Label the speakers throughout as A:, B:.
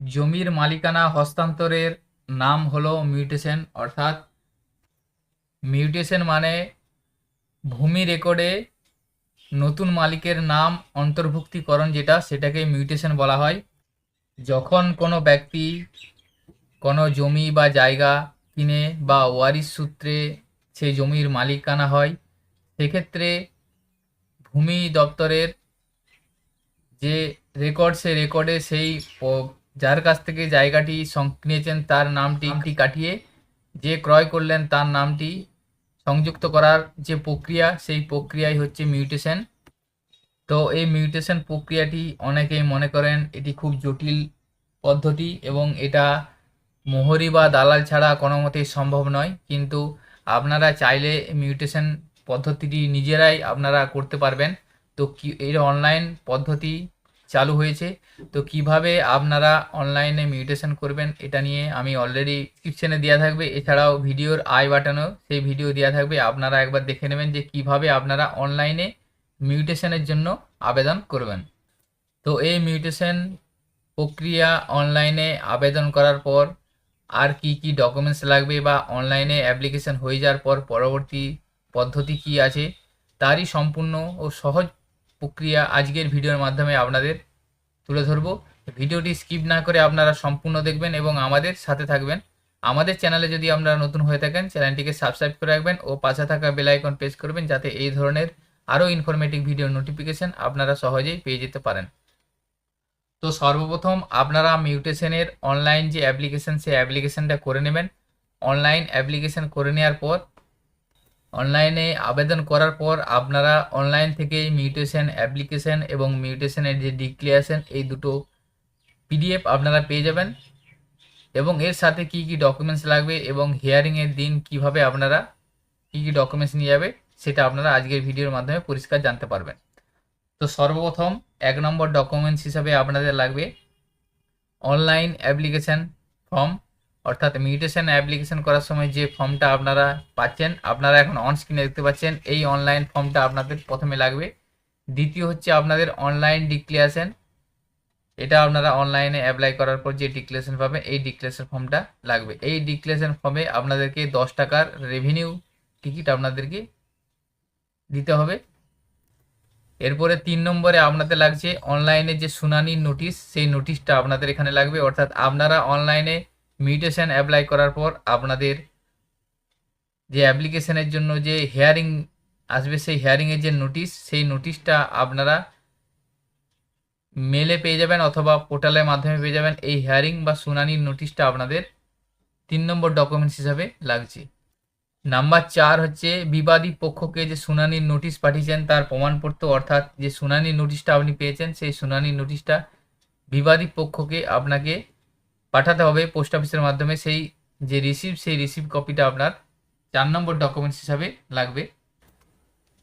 A: জমির মালিকানা হস্তান্তরের নাম হলো মিউটেশন। অর্থাৎ মিউটেশন মানে ভূমি রেকর্ডে নতুন মালিকের নাম অন্তর্ভুক্তিকরণ, সেটাকে মিউটেশন বলা হয়। যখন কোনো ব্যক্তি কোনো জমি বা জায়গা কিনে বা ওয়ারিশ সূত্রে সেই জমির মালিকানা হয়, সেক্ষেত্রে ভূমি দপ্তরের যে রেকর্ড, সেই রেকর্ডে সেই যার কাছ থেকে জায়গাটি কিনেছেন তার নামটি কাটিয়ে যে ক্রয় করলেন তার নামটি সংযুক্ত করার যে প্রক্রিয়া, সেই প্রক্রিয়াই হচ্ছে মিউটেশন। তো এই মিউটেশন প্রক্রিয়াটি অনেকেই মনে করেন এটি খুব জটিল পদ্ধতি এবং এটা মোহরি বা দালাল ছাড়া কোনো মতেই সম্ভব নয়। কিন্তু আপনারা চাইলে মিউটেশন পদ্ধতিটি নিজেরাই আপনারা করতে পারবেন। তো এর অনলাইন পদ্ধতি চালু হয়েছে। তো কিভাবে আপনারা অনলাইনে মিউটেশন করবেন এটা নিয়ে আমি অলরেডি ডিসক্রিপশনে দেওয়া থাকবে, এছাড়াও ভিডিওর আই বাটনেও সেই ভিডিও দেওয়া থাকবে। আপনারা একবার দেখে নেবেন যে কিভাবে আপনারা অনলাইনে মিউটেশনের জন্য আবেদন করবেন। তো এই মিউটেশন প্রক্রিয়া অনলাইনে আবেদন করার পর আর কি ডকুমেন্টস লাগবে বা অনলাইনে অ্যাপ্লিকেশন হয়ে যাওয়ার পর পরবর্তী পদ্ধতি কি আছে, তারই সম্পূর্ণ ও সহজ প্রক্রিয়া আজকের ভিডিওর মাধ্যমে আপনাদের তুলে ধরবো। ভিডিওটি স্কিপ না করে আপনারা সম্পূর্ণ দেখবেন এবং আমাদের সাথে থাকবেন। আমাদের চ্যানেলে যদি আপনারা নতুন হয়ে থাকেন, চ্যানেলটিকে সাবস্ক্রাইব করে রাখবেন ও পাশে থাকা বেল আইকন প্রেস করবেন, যাতে এই ধরনের আরও ইনফরমেটিভ ভিডিও নোটিফিকেশন আপনারা সহজেই পেয়ে যেতে পারেন। তো সর্বপ্রথম আপনারা মিউটেশনের অনলাইন যে অ্যাপ্লিকেশন, সেই অ্যাপ্লিকেশনটা করে নেবেন। অনলাইন অ্যাপ্লিকেশন করে নেওয়ার পর অনলাইনে আবেদন করার পর আপনারা অনলাইন থেকেই মিউটেশন অ্যাপ্লিকেশন এবং মিউটেশনের যে ডিক্লিয়ারেশন, এই দুটো পিডিএফ আপনারা পেয়ে যাবেন। এবং এর সাথে কি ডকুমেন্টস লাগবে এবং হিয়ারিংয়ের দিন কিভাবে আপনারা কি ডকুমেন্টস নিয়ে যাবে, সেটা আপনারা আজকের ভিডিওর মাধ্যমে পরিষ্কার জানতে পারবেন। তো সর্বপ্রথম 1 নম্বর ডকুমেন্টস হিসাবে আপনাদের লাগবে অনলাইন অ্যাপ্লিকেশন ফর্ম। অর্থাৎ মিউটেশন অ্যাপ্লিকেশন করার সময় যে ফর্মটা আপনারা পাচ্ছেন, আপনারা এখন অন স্ক্রিনে দেখতে পাচ্ছেন, এই অনলাইন ফর্মটা আপনাদের প্রথমে লাগবে। দ্বিতীয় হচ্ছে আপনাদের অনলাইন ডিক্লিয়ারেশন। এটা আপনারা অনলাইনে অ্যাপ্লাই করার পর যে ডিক্লারেশন পাবেন, এই ডিক্লারেশন ফর্মটা লাগবে। এই ডিক্লারেশন ফর্মে আপনাদেরকে 10 টাকার রেভিনিউ টিকিট আপনাদেরকে দিতে হবে। এরপরে 3 নম্বরে আপনাদের লাগছে অনলাইনে যে শুনানির নোটিশ, সেই নোটিশটা আপনাদের এখানে লাগবে। অর্থাৎ আপনারা অনলাইনে মিউটেশন অ্যাপ্লাই করার পর আপনাদের যে অ্যাপ্লিকেশনের জন্য যে হিয়ারিং আসবে, সেই হিয়ারিংয়ের যে নোটিশ, সেই নোটিশটা আপনারা মেলে পেয়ে যাবেন অথবা পোর্টালের মাধ্যমে পেয়ে যাবেন। এই হিয়ারিং বা শুনানির নোটিশটা আপনাদের 3 নম্বর ডকুমেন্টস হিসাবে লাগছে। নাম্বার 4 হচ্ছে বিবাদী পক্ষকে যে শুনানির নোটিশ পাঠিয়েছেন তার প্রমাণপত্র। অর্থাৎ যে শুনানির নোটিশটা আপনি পেয়েছেন, সেই শুনানির নোটিশটা বিবাদী পক্ষকে আপনাকে পাঠাতে হবে পোস্ট অফিসের মাধ্যমে। সেই যে রিসিভ কপিটা আপনার 4 নম্বর ডকুমেন্টস হিসাবে লাগবে।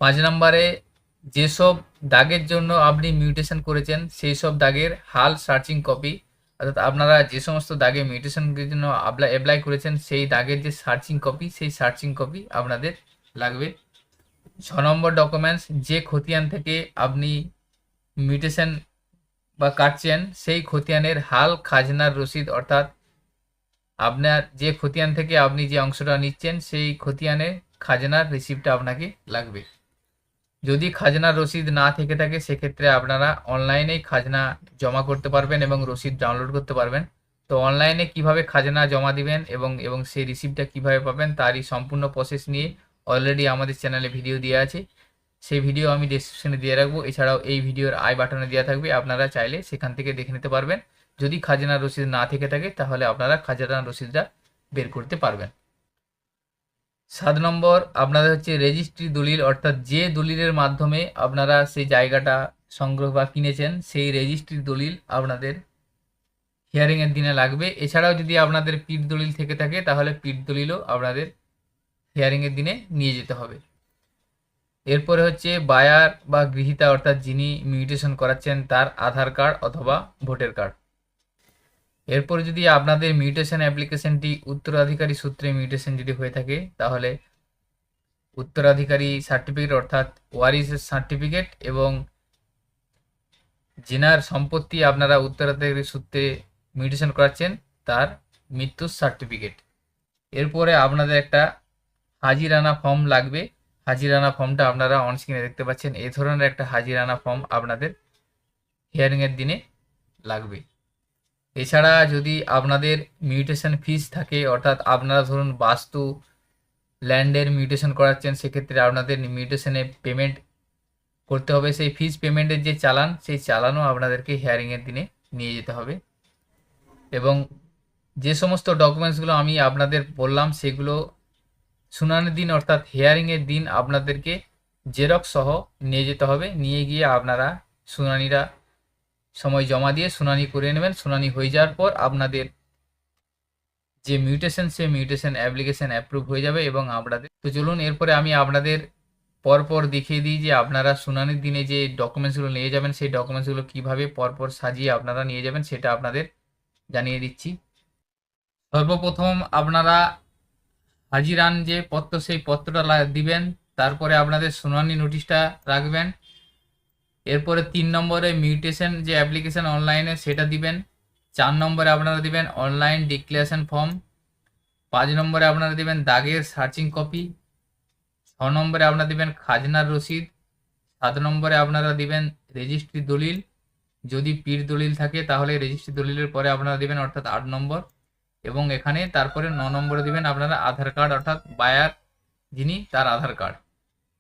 A: 5 নম্বরে যেসব দাগের জন্য আপনি মিউটেশন করেছেন, সেই সব দাগের হাল সার্চিং কপি। অর্থাৎ আপনারা যে সমস্ত দাগে মিউটেশনের জন্য অ্যাপ্লাই করেছেন, সেই দাগের যে সার্চিং কপি, সেই সার্চিং কপি আপনাদের লাগবে। 6 নম্বর ডকুমেন্টস, যে খতিয়ান থেকে আপনি মিউটেশন বা কাটছেন, সেই খতিয়ানের হাল খাজনার রসিদ। অর্থাৎ আপনার যে খতিয়ান থেকে আপনি যে অংশটা নিচ্ছেন, সেই খতিয়ানের খাজনার রিসিপ্টটা আপনাকে লাগবে। যদি খাজনার রসিদ না থেকে থাকে, সেক্ষেত্রে আপনারা অনলাইনেই খাজনা জমা করতে পারবেন এবং রসিদ ডাউনলোড করতে পারবেন। তো অনলাইনে কিভাবে খাজনা জমা দিবেন এবং সেই রিসিপ্টটা কিভাবে পাবেন, তারই সম্পূর্ণ প্রসেস নিয়ে অলরেডি আমাদের চ্যানেলে ভিডিও দেওয়া আছে। সেই ভিডিও আমি ডেসক্রিপশনে দিয়ে রাখবো। এছাড়াও এই ভিডিওর আই বাটনে দেওয়া থাকবে, আপনারা চাইলে সেখান থেকে দেখে নিতে পারবেন। যদি খাজনার রসিদ না থেকে থাকে, তাহলে আপনারা খাজনার রসিদটা বের করতে পারবেন। 7 নম্বর আপনাদের হচ্ছে রেজিস্ট্রি দলিল। অর্থাৎ যে দলিলের মাধ্যমে আপনারা সেই জায়গাটা সংগ্রহ বা কিনেছেন, সেই রেজিস্ট্রি দলিল আপনাদের হিয়ারিংয়ের দিনে লাগবে। এছাড়াও যদি আপনাদের পিঠ দলিল থেকে থাকে, তাহলে পিঠ দলিলও আপনাদের হিয়ারিংয়ের দিনে নিয়ে যেতে হবে। এরপরে হচ্ছে বায়ার বা গৃহীতা, অর্থাৎ যিনি মিউটেশন করাচ্ছেন, তার আধার কার্ড অথবা ভোটার কার্ড। এরপরে যদি আপনাদের মিউটেশন অ্যাপ্লিকেশনটি উত্তরাধিকারী সূত্রে মিউটেশন যদি হয়ে থাকে, তাহলে উত্তরাধিকারী সার্টিফিকেট অর্থাৎ ওয়ারিশের সার্টিফিকেট এবং যেনার সম্পত্তি আপনারা উত্তরাধিকারী সূত্রে মিউটেশন করাচ্ছেন তার মৃত্যুর সার্টিফিকেট। এরপরে আপনাদের একটা হাজিরানা ফর্ম লাগবে। হাজিরানা ফর্মটা আপনারা অন স্ক্রিনে দেখতে পাচ্ছেন। এই ধরনের একটা হাজিরানা ফর্ম আপনাদের হিয়ারিংয়ের দিনে লাগবে। এছাড়া যদি আপনাদের মিউটেশন ফিস থাকে, অর্থাৎ আপনারা ধরুন বাস্তু ল্যান্ডের মিউটেশন করাচ্ছেন, সেক্ষেত্রে আপনাদের মিউটেশনে পেমেন্ট করতে হবে। সেই ফিস পেমেন্টের যে চালান, সেই চালানও আপনাদেরকে হিয়ারিংয়ের দিনে নিয়ে যেতে হবে। এবং যে সমস্ত ডকুমেন্টসগুলো আমি আপনাদের বললাম সেগুলো শুনানির দিন অর্থাৎ হিয়ারিংয়ের দিন আপনাদেরকে জেরক্স সহ নিয়ে যেতে হবে। নিয়ে গিয়ে আপনারা শুনানিটা সময় জমা দিয়ে শুনানি করে নেবেন। শুনানি হয়ে যাওয়ার পর আপনাদের যে মিউটেশন, সে মিউটেশন অ্যাপ্লিকেশন অ্যাপ্রুভ হয়ে যাবে এবং আপনাদের। তো চলুন এরপরে আমি আপনাদের পরপর দেখিয়ে দিই যে আপনারা শুনানির দিনে যে ডকুমেন্টসগুলো নিয়ে যাবেন, সেই ডকুমেন্টসগুলো কীভাবে পরপর সাজিয়ে আপনারা নিয়ে যাবেন সেটা আপনাদের জানিয়ে দিচ্ছি। সর্বপ্রথম আপনারা হাজিরান যে পত্র, সেই পত্রটা দিবেন। তারপরে আপনাদের শুনানি নোটিশটা রাখবেন। এরপরে 3 নম্বরে মিউটেশন যে অ্যাপ্লিকেশন অনলাইনে সেটা দিবেন। 4 নম্বরে আপনারা দিবেন অনলাইন ডিক্লারেশন ফর্ম। 5 নম্বরে আপনারা দিবেন দাগের সার্চিং কপি। 6 নম্বরে আপনারা দিবেন খাজনার রসিদ। 7 নম্বরে আপনারা দিবেন রেজিস্ট্রি দলিল। যদি পীর দলিল থাকে তাহলে রেজিস্ট্রি দলিলের পরে আপনারা দিবেন অর্থাৎ 8 নম্বর। এবং এখানে তারপরে 9 নম্বরে দিবেন আপনারা আধার কার্ড, অর্থাৎ বায়ার যিনি তার আধার কার্ড।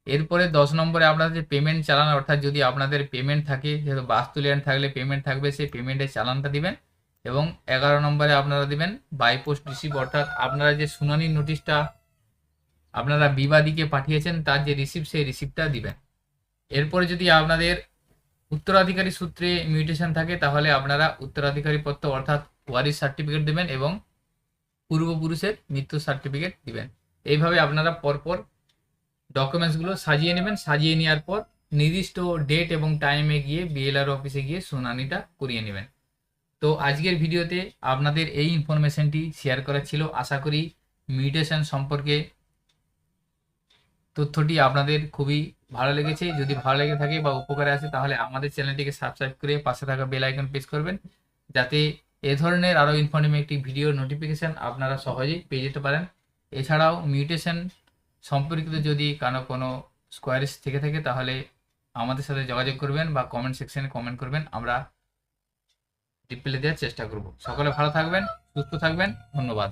A: এরপরে 10 নম্বরে আপনাদের যে পেমেন্ট চালান, অর্থাৎ যদি আপনাদের পেমেন্ট থাকে, যেহেতু বাস্তু ল্যান্ড থাকলে পেমেন্ট থাকবে, সেই পেমেন্টের চালানটা দিবেন। এবং 11 নম্বরে আপনারা দিবেন বাই পোস্ট রিসিভ, অর্থাৎ আপনারা যে শুনানির নোটিশটা আপনারা বিবাদীকে পাঠিয়েছেন তার যে রিসিপ্ট, সেই রিসিপ্টটা দিবেন। এরপরে যদি আপনাদের উত্তরাধিকারী সূত্রে মিউটেশন থাকে তাহলে আপনারা উত্তরাধিকারী পত্র অর্থাৎ ওয়ারিশ সার্টিফিকেট দেবেন এবং পূর্বপুরুষের মৃত্যু সার্টিফিকেট দিবেন। এইভাবে আপনারা পরপর ডকুমেন্টসগুলো সাজিয়ে নেবেন। সাজিয়ে নেওয়ার পর নির্দিষ্ট ডেট এবং টাইমে গিয়ে বিএলআর অফিসে গিয়ে শুনানিটা করিয়ে নেবেন। তো আজকের ভিডিওতে আপনাদের এই ইনফরমেশনটি শেয়ার করা ছিল। আশা করি মিউটেশন সম্পর্কে তথ্যটি আপনাদের খুবই ভালো লেগেছে। যদি ভালো লেগে থাকে বা উপকারে আসে তাহলে আমাদের চ্যানেলটিকে সাবস্ক্রাইব করে পাশে থাকা বেল আইকন প্রেস করবেন, যাতে এ ধরনের আরও ইনফরমেটিভ ভিডিওর নোটিফিকেশান আপনারা সহজেই পেয়ে যেতে পারেন। এছাড়াও মিউটেশন সম্পর্কিত যদি কোনো স্কোয়ারিজ থেকে থাকে তাহলে আমাদের সাথে যোগাযোগ করবেন বা কমেন্ট সেকশনে কমেন্ট করবেন, আমরা রিপ্লাই দেওয়ার চেষ্টা করব। সকলে ভালো থাকবেন, সুস্থ থাকবেন, ধন্যবাদ।